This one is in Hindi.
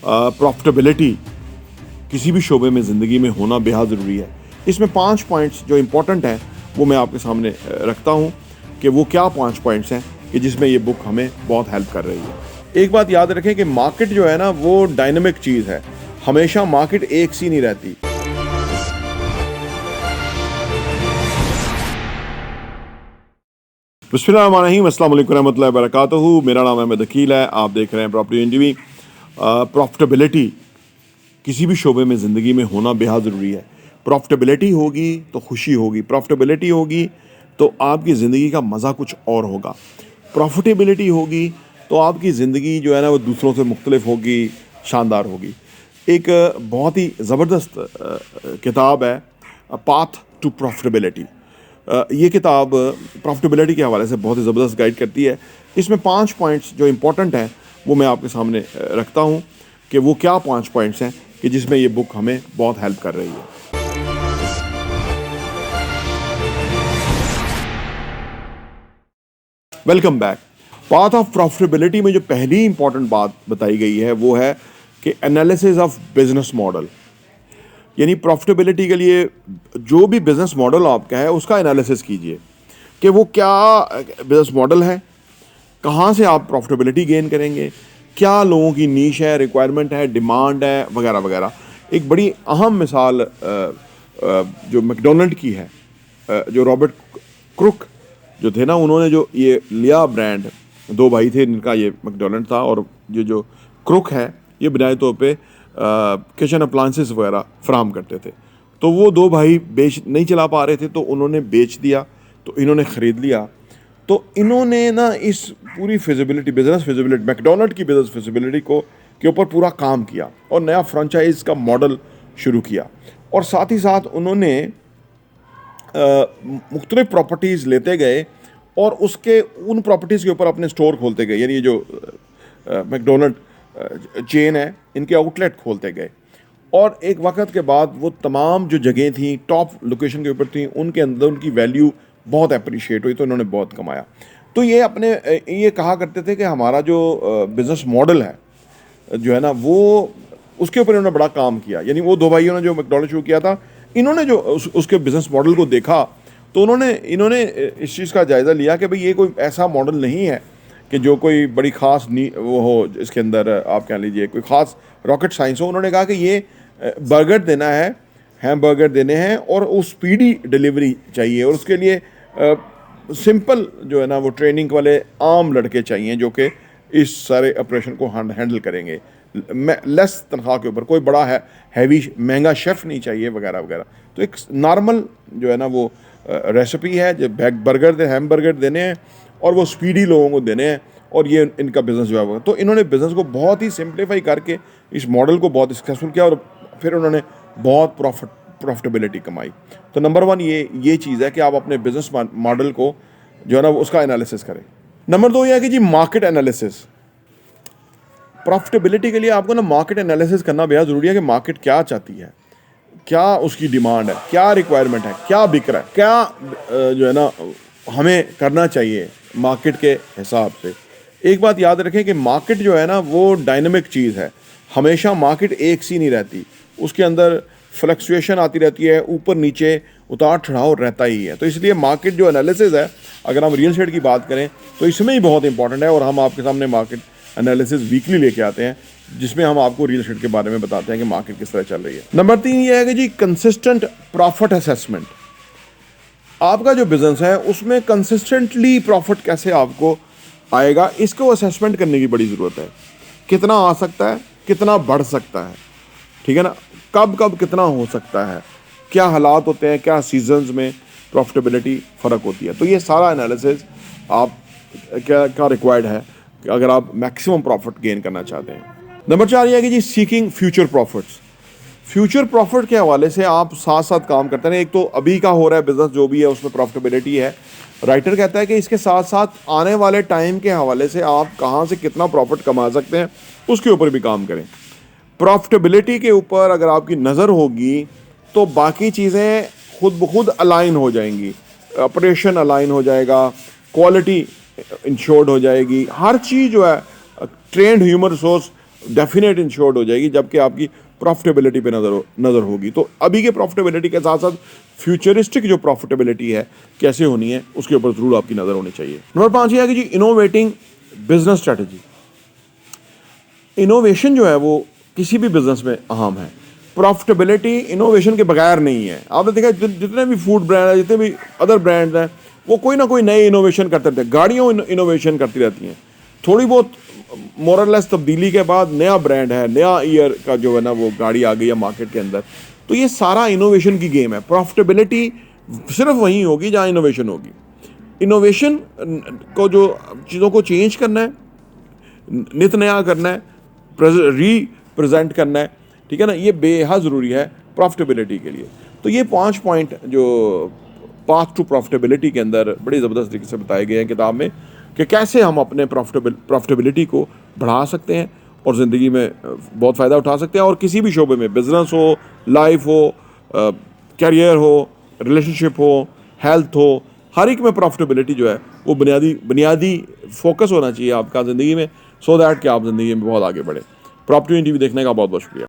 प्रॉफिटेबिलिटी किसी भी शोबे में ज़िंदगी में होना बेहद ज़रूरी है। इसमें 5 पॉइंट्स जो इम्पोर्टेंट हैं वो मैं आपके सामने रखता हूँ कि वो क्या 5 पॉइंट्स हैं कि जिसमें ये बुक हमें बहुत हेल्प कर रही है। एक बात याद रखें कि मार्केट जो है ना वो डायनामिक चीज़ है, हमेशा मार्केट एक सी नहीं रहती। बिस्मिल्लाहिर्रहमानिर्रहीम, अस्सलाम वालेकुम रहमतुल्लाहि व बरकातहू। मेरा नाम अहमद अकील है, आप देख रहे हैं प्रॉपर्टी एनटीवी। प्रॉफिटेबिलिटी किसी भी शोबे में ज़िंदगी में होना बेहद ज़रूरी है। प्रॉफिटेबिलिटी होगी तो खुशी होगी, प्रॉफिटेबिलिटी होगी तो आपकी ज़िंदगी का मज़ा कुछ और होगा। प्रॉफिटेबिलिटी होगी तो आपकी ज़िंदगी जो है ना वो दूसरों से मुख्तलिफ होगी, शानदार होगी। एक बहुत ही ज़बरदस्त किताब है पाथ टू प्रॉफिटेबिलिटी। ये किताब प्रॉफिटेबिलिटी के हवाले से बहुत ही ज़बरदस्त गाइड करती है। इसमें 5 पॉइंट्स जो इम्पोर्टेंट हैं वो मैं आपके सामने रखता हूँ कि वो क्या 5 पॉइंट्स हैं कि जिसमें ये बुक हमें बहुत हेल्प कर रही है। Welcome back. Path of profitability में जो पहली इंपॉर्टेंट बात बताई गई है वो है कि एनालिसिस ऑफ बिजनेस मॉडल, यानी प्रॉफिटेबिलिटी के लिए जो भी बिजनेस मॉडल आपका है उसका एनालिसिस कीजिए कि वो क्या बिजनेस मॉडल है, कहाँ से आप प्रॉफिटेबिलिटी गेन करेंगे, क्या लोगों की नीश है, रिक्वायरमेंट है, डिमांड है, वगैरह वगैरह। एक बड़ी अहम मिसाल जो मैकडोनल्ड की है, जो रॉबर्ट क्रुक जो थे ना, उन्होंने जो ये लिया ब्रांड, 2 भाई थे इनका, ये मैकडोनल्ड था और जो क्रुक है ये बुनियादी तौर पे किचन अप्लायंसेस वगैरह फराहम करते थे। तो वो 2 भाई नहीं चला पा रहे थे तो उन्होंने बेच दिया, तो इन्होंने ख़रीद लिया। तो इन्होंने ना इस पूरी फिजिबिलिटी, बिजनेस फिजिबिलिटी, मैकडोनल्ड की बिजनेस फिजिबिलिटी के ऊपर पूरा काम किया और नया फ्रेंचाइज का मॉडल शुरू किया। और साथ ही साथ उन्होंने मुख्तलिफ प्रॉपर्टीज़ लेते गए और उसके उन प्रॉपर्टीज़ के ऊपर अपने स्टोर खोलते गए। यानी ये जो मैकडोनल्ड चेन है इनके आउटलेट खोलते गए और एक वक्त के बाद वो तमाम जो जगह थी टॉप लोकेशन के ऊपर थी, उनके अंदर उनकी वैल्यू बहुत अप्रिशिएट हुई, तो इन्होंने बहुत कमाया। तो ये कहा करते थे कि हमारा जो बिज़नेस मॉडल है जो है ना वो उसके ऊपर इन्होंने बड़ा काम किया। यानी वो 2 भाइयों ने जो मैकडोनल्ड शुरू किया था, इन्होंने जो उसके बिज़नेस मॉडल को देखा तो इन्होंने इस चीज़ का जायज़ा लिया कि भाई ये कोई ऐसा मॉडल नहीं है कि जो कोई बड़ी ख़ास वो हो, इसके अंदर आप कह लीजिए कोई ख़ास रॉकेट साइंस हो। उन्होंने कहा कि ये बर्गर देना है, हैमबर्गर देने हैं और वो स्पीडी डिलीवरी चाहिए और उसके लिए सिंपल जो है ना वो ट्रेनिंग वाले आम लड़के चाहिए जो कि इस सारे ऑपरेशन को हैंडल करेंगे, लेस तनख्वाह के ऊपर, कोई बड़ा हैवी महंगा शेफ़ नहीं चाहिए, वगैरह वगैरह। तो एक नॉर्मल जो है ना वो रेसिपी है, जो बर्गर हैमबर्गर देने हैं और वो स्पीडी लोगों को देने हैं, और ये इनका बिज़नेस जो है। तो इन्होंने बिज़नेस को बहुत ही सिंप्लीफाई करके इस मॉडल को बहुत सक्सेसफुल किया और फिर उन्होंने बहुत प्रॉफिटेबिलिटी कमाई। तो नंबर 1 ये चीज़ है कि आप अपने बिज़नेस मॉडल को जो है ना उसका एनालिसिस करें। नंबर 2 ये है कि जी मार्केट एनालिसिस। प्रॉफिटेबिलिटी के लिए आपको ना मार्केट एनालिसिस करना बेहद ज़रूरी है कि मार्केट क्या चाहती है, क्या उसकी डिमांड है, क्या रिक्वायरमेंट है, क्या बिक रहा है, क्या जो है ना हमें करना चाहिए मार्केट के हिसाब से। एक बात याद रखें कि मार्केट जो है ना वो डायनामिक चीज़ है, हमेशा मार्केट एक सी नहीं रहती, उसके अंदर फ्लक्चुएशन आती रहती है, ऊपर नीचे उतार चढ़ाव रहता ही है। तो इसलिए मार्केट जो एनालिसिस है, अगर हम रियल एस्टेट की बात करें तो इसमें ही बहुत इंपॉर्टेंट है और हम आपके सामने मार्केट एनालिसिस वीकली लेके आते हैं जिसमें हम आपको रियल एस्टेट के बारे में बताते हैं कि मार्केट किस तरह चल रही है। नंबर 3 ये है कि जी कंसिस्टेंट प्रॉफिट असेसमेंट। आपका जो बिजनेस है उसमें कंसिस्टेंटली प्रॉफिट कैसे आपको आएगा, इसको असेसमेंट करने की बड़ी ज़रूरत है। कितना आ सकता है, कितना बढ़ सकता है, ठीक है ना, कब कब कितना हो सकता है, क्या हालात होते हैं, क्या सीजन्स में प्रॉफिटेबिलिटी फ़र्क होती है। तो ये सारा एनालिसिस आप क्या रिक्वायर्ड है अगर आप मैक्सिमम प्रॉफिट गेन करना चाहते हैं। नंबर 4 ये है कि जी seeking future profits. Future profit के हवाले से आप साथ साथ काम करते हैं। एक तो अभी का हो रहा है बिजनेस जो भी है उसमें प्रॉफिटेबिलिटी है। राइटर कहता है कि इसके साथ साथ आने वाले टाइम के हवाले से आप कहाँ से कितना प्रॉफिट कमा सकते हैं उसके ऊपर भी काम करें। प्रॉफिटेबिलिटी के ऊपर अगर आपकी नज़र होगी तो बाकी चीज़ें खुद ब खुद अलाइन हो जाएंगी, ऑपरेशन अलाइन हो जाएगा, क्वालिटी इंश्योर्ड हो जाएगी, हर चीज़ जो है trend human resource definite insured हो जाएगी, जबकि आपकी प्रॉफिटेबिलिटी पे नज़र होगी। तो अभी के प्रॉफिटेबिलिटी के साथ साथ फ्यूचरिस्टिक जो प्रॉफिटेबिलिटी है कैसे होनी है, उसके ऊपर ज़रूर आपकी नज़र होनी चाहिए। नंबर 5 ये है कि जी इनोवेटिंग बिजनेस स्ट्रेटजी। इनोवेशन जो है वो किसी भी बिजनेस में अहम है। प्रॉफिटेबिलिटी इनोवेशन के बगैर नहीं है। आपने देखा जितने भी फूड ब्रांड हैं, जितने भी अदर ब्रांड्स हैं, वो कोई ना कोई नए इनोवेशन करते रहते हैं। गाड़ियों इनोवेशन करती रहती हैं, थोड़ी बहुत मोरलेस तब्दीली के बाद नया ब्रांड है, नया ईयर का जो है ना वो गाड़ी आ गई है मार्केट के अंदर। तो ये सारा इनोवेशन की गेम है। प्रॉफिटेबिलिटी सिर्फ वहीं होगी जहाँ इनोवेशन होगी। इनोवेशन को जो चीज़ों को चेंज करना है, नित नया करना है, रिप्रेजेंट करना है, ठीक है ना, ये बेहद ज़रूरी है प्रॉफिटेबिलिटी के लिए। तो ये 5 पॉइंट जो पाथ टू प्रॉफिटेबिलिटी के अंदर बड़ी ज़बरदस्त तरीके से बताए गए हैं किताब में, कि कैसे हम अपने प्रॉफिटेबिलिटी को बढ़ा सकते हैं और ज़िंदगी में बहुत फ़ायदा उठा सकते हैं। और किसी भी शोबे में, बिजनेस हो, लाइफ हो, कैरियर हो, रिलेशनशिप हो, हेल्थ हो, हर एक में प्रॉफिटेबिलिटी जो है वो बुनियादी फोकस होना चाहिए आपका ज़िंदगी में, सो दैट कि आप ज़िंदगी में बहुत आगे बढ़े। प्रॉपर्टी टीवी देखने का बहुत बहुत शुक्रिया।